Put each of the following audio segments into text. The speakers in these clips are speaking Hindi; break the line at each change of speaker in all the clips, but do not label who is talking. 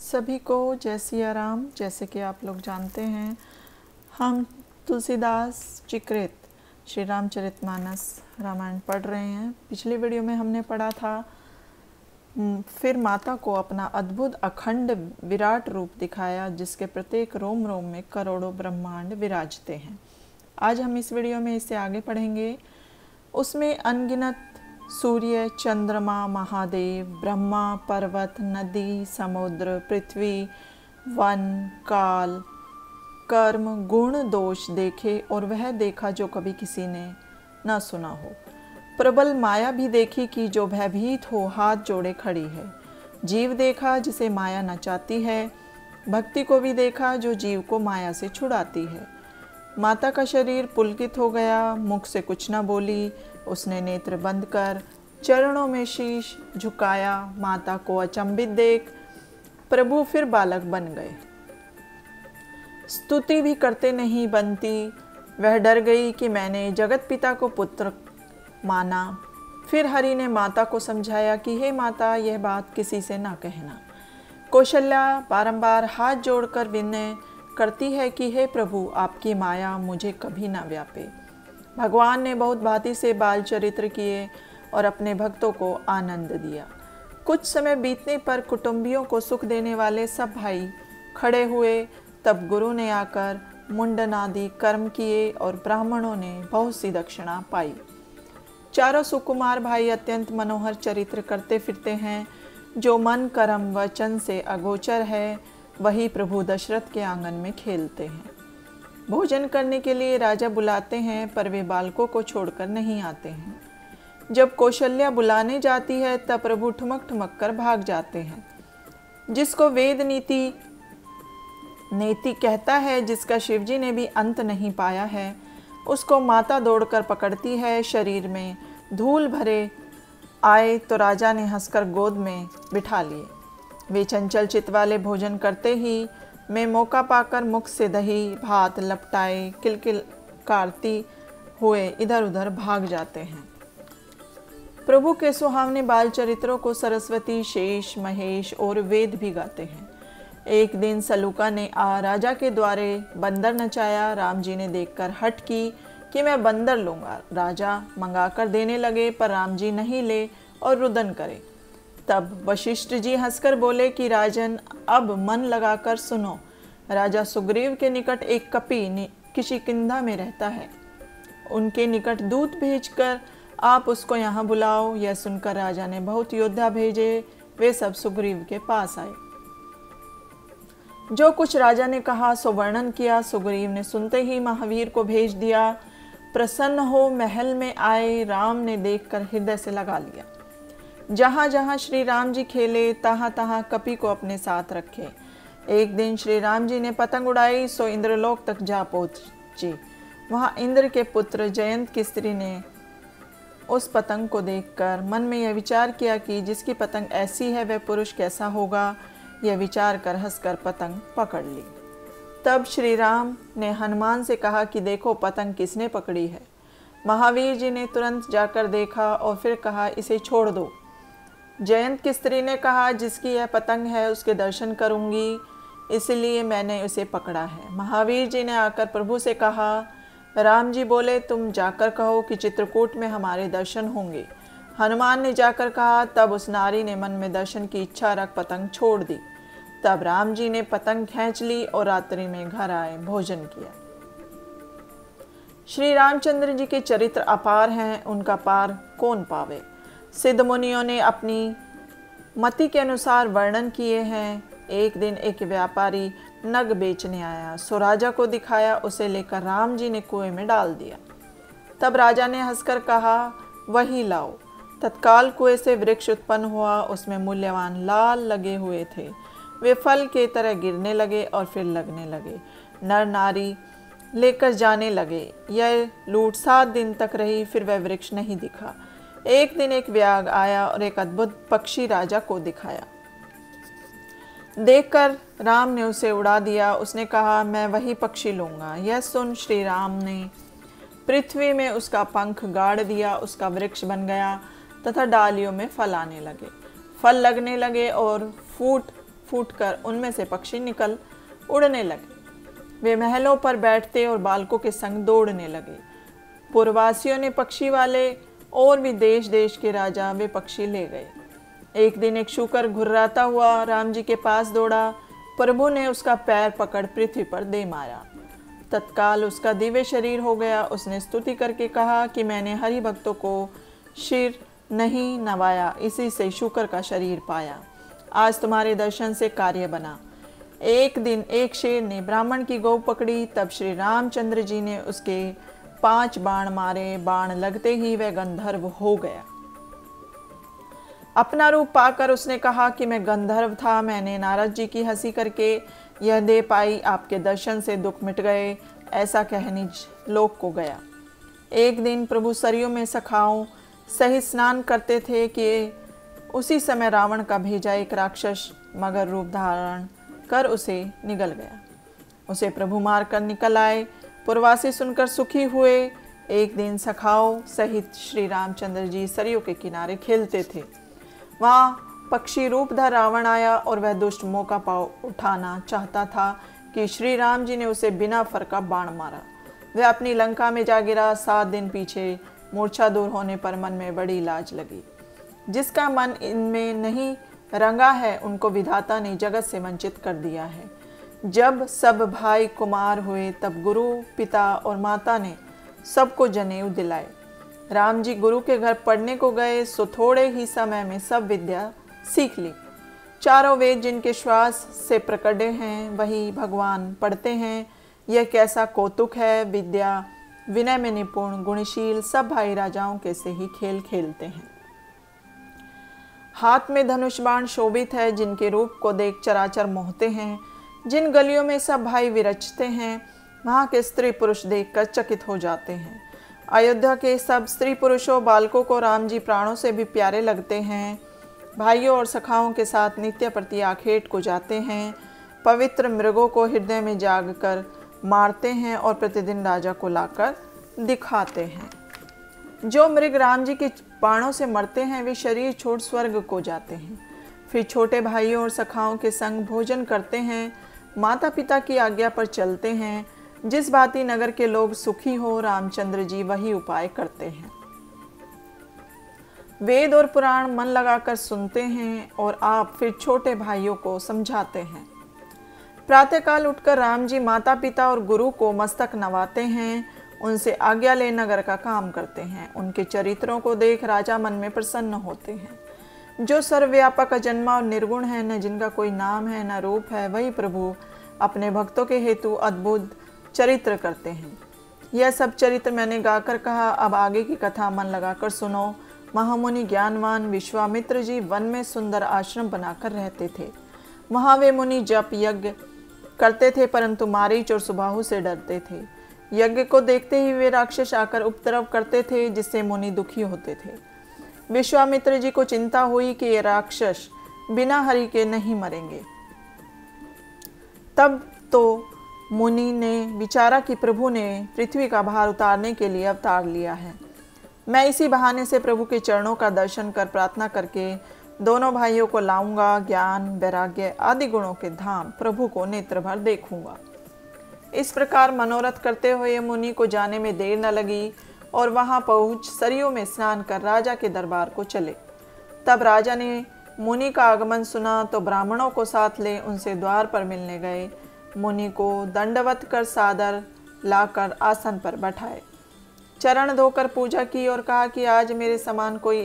सभी को जय सिया राम। जैसे कि आप लोग जानते हैं, हम तुलसीदास चिकृत श्री रामचरितमानस रामायण पढ़ रहे हैं। पिछली वीडियो में हमने पढ़ा था फिर माता को अपना अद्भुत अखंड विराट रूप दिखाया, जिसके प्रत्येक रोम रोम में करोड़ों ब्रह्मांड विराजते हैं। आज हम इस वीडियो में इसे आगे पढ़ेंगे। उसमें अनगिनत सूर्य, चंद्रमा, महादेव, ब्रह्मा, पर्वत, नदी, समुद्र, पृथ्वी, वन, काल, कर्म, गुण, दोष देखे, और वह देखा जो कभी किसी ने न सुना हो। प्रबल माया भी देखी कि जो भयभीत हो हाथ जोड़े खड़ी है। जीव देखा जिसे माया न चाहती है। भक्ति को भी देखा जो जीव को माया से छुड़ाती है। माता का शरीर पुलकित हो गया, मुख से कुछ न बोली। उसने नेत्र बंद कर चरणों में शीश झुकाया। माता को अचंभित देख प्रभु फिर बालक बन गए। स्तुति भी करते नहीं बनती। वह डर गई कि मैंने जगत पिता को पुत्र माना। फिर हरि ने माता को समझाया कि हे माता, यह बात किसी से ना कहना। कौशल्या बारंबार हाथ जोड़कर विनय करती है कि हे प्रभु, आपकी माया मुझे कभी ना व्यापे। भगवान ने बहुत भांति से बाल चरित्र किए और अपने भक्तों को आनंद दिया। कुछ समय बीतने पर कुटुंबियों को सुख देने वाले सब भाई खड़े हुए। तब गुरु ने आकर मुंडनादि कर्म किए और ब्राह्मणों ने बहुत सी दक्षिणा पाई। चारों सुकुमार भाई अत्यंत मनोहर चरित्र करते फिरते हैं। जो मन कर्म वचन से अगोचर है, वही प्रभु दशरथ के आंगन में खेलते हैं। भोजन करने के लिए राजा बुलाते हैं, पर वे बालकों को छोड़कर नहीं आते हैं। जब कौशल्या बुलाने जाती है, तब प्रभु ठुमक ठुमक कर भाग जाते हैं। जिसको वेद नीति नेति कहता है, जिसका शिवजी ने भी अंत नहीं पाया है, उसको माता दौड़कर पकड़ती है। शरीर में धूल भरे आए तो राजा ने हंसकर गोद में बिठा लिए। वे चंचल चित्त वाले भोजन करते ही मैं मौका पाकर मुख से दही भात लपटाए किलकिलकारती हुए इधर उधर भाग जाते हैं। प्रभु के सुहावने बाल चरित्रों को सरस्वती, शेष, महेश और वेद भी गाते हैं। एक दिन सलूका ने राजा के द्वारे बंदर नचाया। राम जी ने देखकर हट की कि मैं बंदर लूँगा। राजा मंगाकर देने लगे, पर राम जी नहीं ले और रुदन करे। तब वशिष्ठ जी हंसकर बोले कि राजन, अब मन लगाकर सुनो। राजा सुग्रीव के निकट एक कपि किशिकिंधा में रहता है। उनके निकट दूत भेजकर आप उसको यहाँ बुलाओ। यह सुनकर राजा ने बहुत योद्धा भेजे। वे सब सुग्रीव के पास आए। जो कुछ राजा ने कहा सो वर्णन किया। सुग्रीव ने सुनते ही महावीर को भेज दिया। प्रसन्न हो महल में आए। राम ने देखकर हृदय से लगा लिया। जहाँ जहाँ श्री राम जी खेले, तहाँ तहाँ कपि को अपने साथ रखे। एक दिन श्री राम जी ने पतंग उड़ाई, सो इंद्रलोक तक जा पहुँची। वहाँ इंद्र के पुत्र जयंत की स्त्री ने उस पतंग को देखकर मन में यह विचार किया कि जिसकी पतंग ऐसी है, वह पुरुष कैसा होगा। यह विचार कर हंसकर पतंग पकड़ ली। तब श्री राम ने हनुमान से कहा कि देखो पतंग किसने पकड़ी है। महावीर जी ने तुरंत जाकर देखा और फिर कहा, इसे छोड़ दो। जयंत की स्त्री ने कहा, जिसकी यह पतंग है उसके दर्शन करूंगी, इसलिए मैंने उसे पकड़ा है। महावीर जी ने आकर प्रभु से कहा, राम जी बोले तुम जाकर कहो कि चित्रकूट में हमारे दर्शन होंगे। हनुमान ने जाकर कहा। तब उस नारी ने मन में दर्शन की इच्छा रख पतंग छोड़ दी। तब राम जी ने पतंग खींच ली और रात्रि में घर आए, भोजन किया। श्री रामचंद्र जी के चरित्र अपार हैं, उनका पार कौन पावे। सिद्ध मुनियों ने अपनी मति के अनुसार वर्णन किए हैं। एक दिन एक व्यापारी नग बेचने आया, सो राजा को दिखाया। उसे लेकर राम जी ने कुएं में डाल दिया। तब राजा ने हंसकर कहा, वही लाओ। तत्काल कुएं से वृक्ष उत्पन्न हुआ। उसमें मूल्यवान लाल लगे हुए थे। वे फल के तरह गिरने लगे और फिर लगने लगे। नर नारी लेकर जाने लगे। यह लूट 7 दिन तक रही, फिर वह वृक्ष नहीं दिखा। एक दिन एक व्याग आया और एक अद्भुत पक्षी राजा को दिखाया। देखकर राम ने उसे उड़ा दिया। उसने कहा, मैं वही पक्षी लूँगा। यह सुन श्री राम ने पृथ्वी में उसका पंख गाड़ दिया। उसका वृक्ष बन गया तथा डालियों में फल आने लगे। फल लगने लगे और फूट फूटकर उनमें से पक्षी निकल उड़ने लगे। वे महलों पर बैठते और बालकों के संग दौड़ने लगे। पुरवासियों ने पक्षी वाले और भी देश देश के राजा वे पक्षी ले गए। एक दिन एक शूकर घुर्राता हुआ राम जी के पास दौड़ा। प्रभु ने उसका पैर पकड़ पृथ्वी पर दे मारा। तत्काल उसका दिव्य शरीर हो गया। उसने स्तुति करके कहा कि मैंने हरि भक्तों को सिर नहीं नवाया, इसी से शूकर का शरीर पाया। आज तुम्हारे दर्शन से कार्य बना। एक दिन एक शेर ने ब्राह्मण की गौ पकड़ी। तब श्री रामचंद्र जी ने उसके 5 बाण मारे। बाण लगते ही वह गंधर्व हो गया। अपना रूप पाकर उसने कहा कि मैं गंधर्व था। मैंने नारद जी की हंसी करके यह दे पाई। आपके दर्शन से दुख मिट गए। ऐसा कह निज लोक को गया। एक दिन प्रभु सरयू में सखाओं सहित स्नान करते थे कि उसी समय रावण का भेजा एक राक्षस मगर रूप धारण कर उसे निगल गया। उसे प्रभु मार कर निकल आए। पुरवासी सुनकर सुखी हुए। एक दिन सखाओं सहित श्री रामचंद्र जी सरयू के किनारे खेलते थे। वहाँ पक्षी रूपधर रावण आया और वह दुष्ट मौका उठाना चाहता था कि श्री राम जी ने उसे बिना फरका बाण मारा। वह अपनी लंका में जा गिरा। 7 दिन पीछे मूर्छा दूर होने पर मन में बड़ी लाज लगी। जिसका मन इनमें नहीं रंगा है उनको विधाता ने जगत से वंचित कर दिया है। जब सब भाई कुमार हुए तब गुरु पिता और माता ने सबको जनेऊ दिलाए। राम जी गुरु के घर पढ़ने को गए सो थोड़े ही समय में सब विद्या सीख ली। चारों वेद जिनके श्वास से प्रकटे हैं वही भगवान पढ़ते हैं। यह कैसा कौतुक है। विद्या विनय में निपुण गुणशील सब भाई राजाओं के से ही खेल खेलते हैं। हाथ में धनुष बाण शोभित है। जिनके रूप को देख चराचर मोहते हैं। जिन गलियों में सब भाई विरचते हैं वहाँ के स्त्री पुरुष देखकर चकित हो जाते हैं। अयोध्या के सब स्त्री पुरुषों बालकों को राम जी प्राणों से भी प्यारे लगते हैं। भाइयों और सखाओं के साथ नित्य प्रति आखेट को जाते हैं। पवित्र मृगों को हृदय में जाग कर मारते हैं और प्रतिदिन राजा को लाकर दिखाते हैं। जो मृग राम जी के बाणों से मरते हैं वे शरीर छोड़ स्वर्ग को जाते हैं। फिर छोटे भाइयों और सखाओं के संग भोजन करते हैं। माता पिता की आज्ञा पर चलते हैं। जिस भांति नगर के लोग सुखी हो रामचंद्र जी वही उपाय करते हैं। वेद और पुराण मन लगाकर सुनते हैं और आप फिर छोटे भाइयों को समझाते हैं। प्रातःकाल उठकर राम जी माता पिता और गुरु को मस्तक नवाते हैं। उनसे आज्ञा ले नगर का काम करते हैं। उनके चरित्रों को देख राजा मन में प्रसन्न होते हैं। जो सर्वव्यापक अजन्मा और निर्गुण है, न जिनका कोई नाम है न रूप है, वही प्रभु अपने भक्तों के हेतु अद्भुत चरित्र करते हैं। यह सब चरित्र मैंने गाकर कहा। अब आगे की कथा मन लगाकर सुनो। महामुनि ज्ञानवान विश्वामित्र जी वन में सुंदर आश्रम बनाकर रहते थे। वहाँ वे मुनि जप यज्ञ करते थे परंतु मारीच और सुबाहु से डरते थे। यज्ञ को देखते ही वे राक्षस आकर उपद्रव करते थे जिससे मुनि दुखी होते थे। विश्वामित्र जी को चिंता हुई कि ये राक्षस बिना हरि के नहीं मरेंगे। तब तो मुनि ने विचारा कि प्रभु ने पृथ्वी का भार उतारने के लिए अवतार लिया है। मैं इसी बहाने से प्रभु के चरणों का दर्शन कर प्रार्थना करके दोनों भाइयों को लाऊंगा। ज्ञान वैराग्य आदि गुणों के धाम प्रभु को नेत्र भर देखूंगा। इस प्रकार मनोरथ करते हुए मुनि को जाने में देर न लगी और वहां पहुंच सरयू में स्नान कर राजा के दरबार को चले। तब राजा ने मुनि का आगमन सुना तो ब्राह्मणों को साथ ले उनसे द्वार पर मिलने गए। मुनि को दंडवत कर सादर लाकर आसन पर बैठाए। चरण धोकर पूजा की और कहा कि आज मेरे समान कोई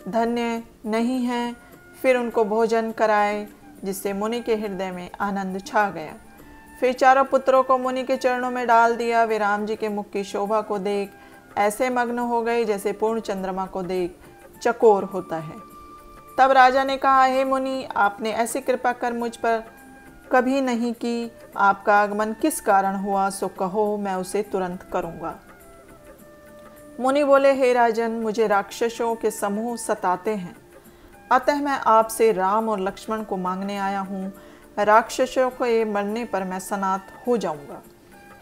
धन्य नहीं है। फिर उनको भोजन कराए जिससे मुनि के हृदय में आनंद छा गया। फिर चारों पुत्रों को मुनि के चरणों में डाल दिया। वे राम जी के मुख की शोभा को देख ऐसे मग्न हो गए जैसे पूर्ण चंद्रमा को देख चकोर होता है। तब राजा ने कहा, हे मुनि, आपने ऐसी कृपा कर मुझ पर कभी नहीं की। आपका आगमन किस कारण हुआ सो कहो, मैं उसे तुरंत करूँगा। मुनि बोले, हे राजन, मुझे राक्षसों के समूह सताते हैं, अतः मैं आपसे राम और लक्ष्मण को मांगने आया हूँ। राक्षसों के मरने पर मैं सनात हो जाऊँगा।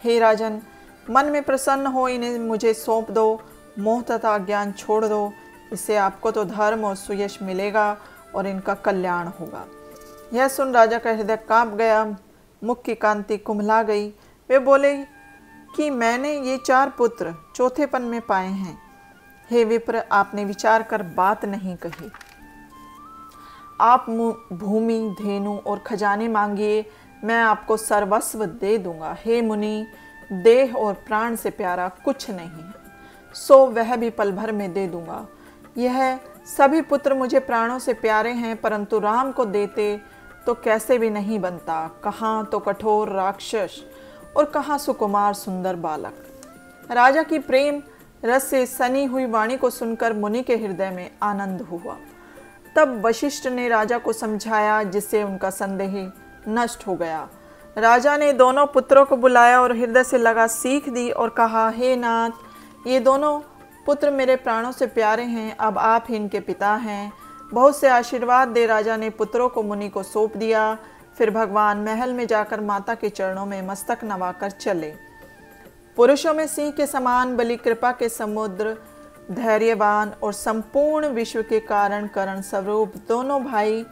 हे राजन, मन में प्रसन्न हो इन्हें मुझे सौंप दो। मोह तथा ज्ञान छोड़ दो। इससे आपको तो धर्म और सुयश मिलेगा और इनका कल्याण होगा। यह सुन राजा का हृदय कांप गया, मुख की कांति कुम्हला गई। वे बोले कि मैंने ये 4 पुत्र चौथेपन में पाए हैं। हे विप्र, आपने विचार कर बात नहीं कही। आप भूमि, धेनु और खजाने मांगिए, मैं आपको सर्वस्व दे दूंगा। हे मुनि, देह और प्राण से प्यारा कुछ नहीं है, सो वह भी पल भर में दे दूंगा। यह सभी पुत्र मुझे प्राणों से प्यारे हैं, परंतु राम को देते तो कैसे भी नहीं बनता। कहाँ तो कठोर राक्षस और कहाँ सुकुमार सुंदर बालक। राजा की प्रेम रस से सनी हुई वाणी को सुनकर मुनि के हृदय में आनंद हुआ। तब वशिष्ठ ने राजा को समझाया, जिससे उनका संदेह नष्ट हो गया। राजा ने दोनों पुत्रों को बुलाया और हृदय से लगा सीख दी और कहा, हे नाथ, ये दोनों पुत्र मेरे प्राणों से प्यारे हैं, अब आप ही इनके पिता हैं। बहुत से आशीर्वाद दे राजा ने पुत्रों को मुनि को सौंप दिया। फिर भगवान महल में जाकर माता के चरणों में मस्तक नवाकर चले। पुरुषों में सिंह के समान बलि, कृपा के समुद्र, धैर्यवान और संपूर्ण विश्व के कारण करण स्वरूप दोनों भाई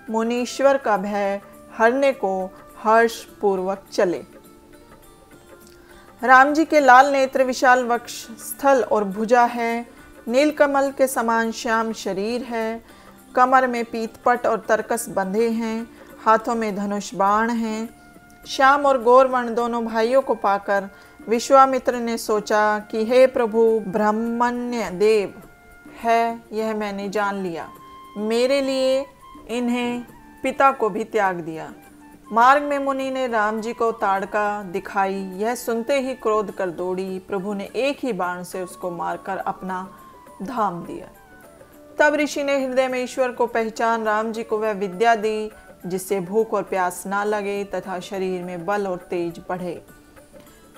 मुनीश्वर का भय हरने को हर्ष पूर्वक चले। राम जी के लाल नेत्र, विशाल वक्ष स्थल और भुजा है, नीलकमल के समान श्याम शरीर है, कमर में पीतपट और तरकस बंधे हैं, हाथों में धनुष बाण हैं। श्याम और गौरवर्ण दोनों भाइयों को पाकर विश्वामित्र ने सोचा कि हे प्रभु, ब्रह्मण्य देव है, यह मैंने जान लिया। मेरे लिए इन्हें पिता को भी त्याग दिया। मार्ग में मुनि ने राम जी को ताड़का दिखाई। यह सुनते ही क्रोध कर दौड़ी। प्रभु ने एक ही बाण से उसको मारकर अपना धाम दिया। तब ऋषि ने हृदय में ईश्वर को पहचान राम जी को वह विद्या दी, जिससे भूख और प्यास ना लगे तथा शरीर में बल और तेज बढ़े।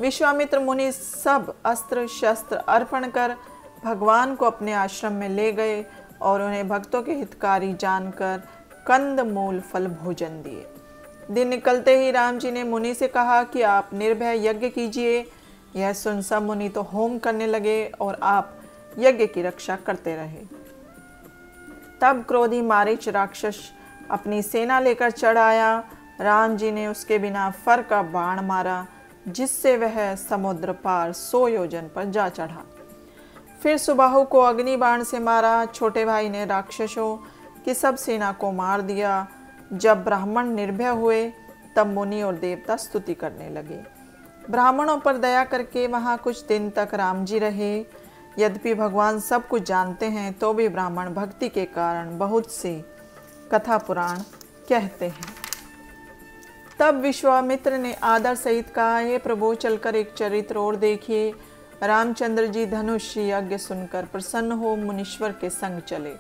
विश्वामित्र मुनि सब अस्त्र शस्त्र अर्पण कर भगवान को अपने आश्रम में ले गए और उन्हें भक्तों के हितकारी जानकर कंद मूल फल भोजन दिए। दिन निकलते ही राम जी ने मुनि से कहा कि आप निर्भय यज्ञ कीजिए। यह सुन सब मुनि तो होम करने लगे और आप यज्ञ की रक्षा करते रहे। तब क्रोधी मारीच राक्षस अपनी सेना लेकर चढ़ आया। राम जी ने उसके बिना फर का बाण मारा, जिससे वह समुद्र पार 100 योजन पर जा चढ़ा। फिर सुबाहु को अग्नि बाण से मारा। छोटे भाई ने राक्षसों की सब सेना को मार दिया। जब ब्राह्मण निर्भय हुए तब मुनि और देवता स्तुति करने लगे। ब्राह्मणों पर दया करके वहाँ कुछ दिन तक राम जी रहे। यद्यपि भगवान सब कुछ जानते हैं तो भी ब्राह्मण भक्ति के कारण बहुत सी कथा पुराण कहते हैं। तब विश्वामित्र ने आदर सहित कहा, हे प्रभु, चलकर एक चरित्र और देखिए। रामचंद्र जी धनुष यज्ञ सुनकर प्रसन्न हो मुनीश्वर के संग चले।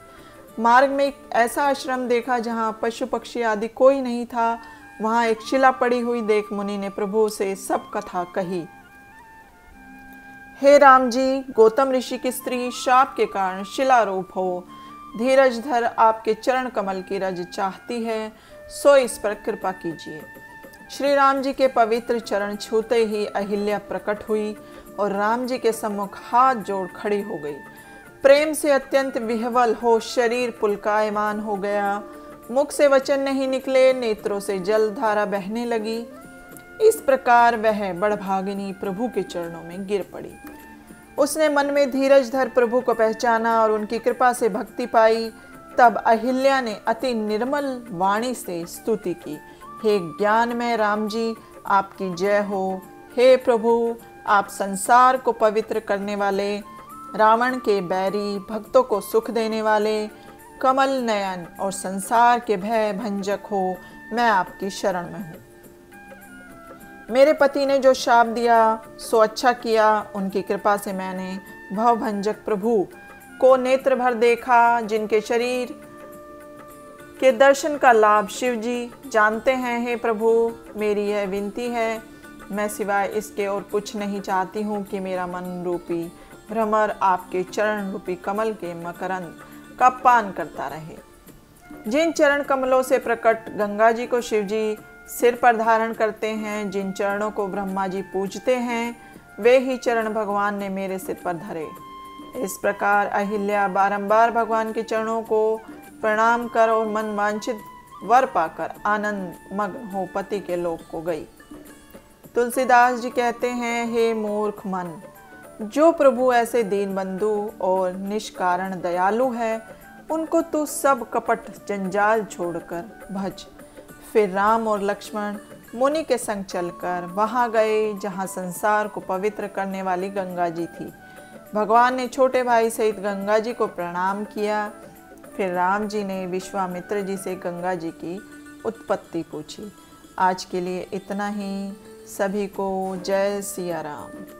मार्ग में एक ऐसा आश्रम देखा जहाँ पशु पक्षी आदि कोई नहीं था। वहाँ एक शिला पड़ी हुई देख मुनि ने प्रभु से सब कथा कही। हे राम जी, गौतम ऋषि की स्त्री शाप के कारण शिला रूप हो। धीरज धर, आपके चरण कमल की रज चाहती है, सो इस पर कृपा कीजिए। श्री राम जी के पवित्र चरण छूते ही अहिल्या प्रकट हुई और राम जी के सम्मुख हाथ जोड़ खड़ी हो गई। प्रेम से अत्यंत विह्वल हो शरीर पुलकायमान हो गया। मुख से वचन नहीं निकले, नेत्रों से जल धारा बहने लगी। इस प्रकार वह बड़भागिनी प्रभु के चरणों में गिर पड़ी। उसने मन में धीरज धर प्रभु को पहचाना और उनकी कृपा से भक्ति पाई। तब अहिल्या ने अति निर्मल वाणी से स्तुति की, हे ज्ञानमय राम जी, आपकी जय हो। हे प्रभु, आप संसार को पवित्र करने वाले, रावण के बैरी भक्तों को सुख देने वाले, कमल नयन और संसार के भय भंजक हो। मैं आपकी शरण में हूँ। मेरे पति ने जो शाप दिया सो अच्छा किया। उनकी कृपा से मैंने भवभंजक प्रभु को नेत्र भर देखा, जिनके शरीर के दर्शन का लाभ शिव जी जानते हैं। हे प्रभु, मेरी यह विनती है, मैं सिवाय इसके और कुछ नहीं चाहती हूँ कि मेरा मन रूपी भ्रमर आपके चरण रूपी कमल के मकरंद का पान करता रहे। जिन चरण कमलों से प्रकट गंगा जी को शिव जी सिर पर धारण करते हैं, जिन चरणों को ब्रह्मा जी पूजते हैं, वे ही चरण भगवान ने मेरे सिर पर धरे। इस प्रकार अहिल्या बारंबार भगवान के चरणों को प्रणाम कर और मन वांछित वर पाकर आनंद मग्न हो पति के लोक को गई। तुलसीदास जी कहते हैं, हे मूर्ख मन, जो प्रभु ऐसे दीन बंधु और निष्कारण दयालु है, उनको तू सब कपट जंजाल छोड़कर भज। फिर राम और लक्ष्मण मुनि के संग चलकर वहां गए जहां संसार को पवित्र करने वाली गंगा जी थी। भगवान ने छोटे भाई सहित गंगा जी को प्रणाम किया। फिर राम जी ने विश्वामित्र जी से गंगा जी की उत्पत्ति पूछी। आज के लिए इतना ही। सभी को जय सिया राम।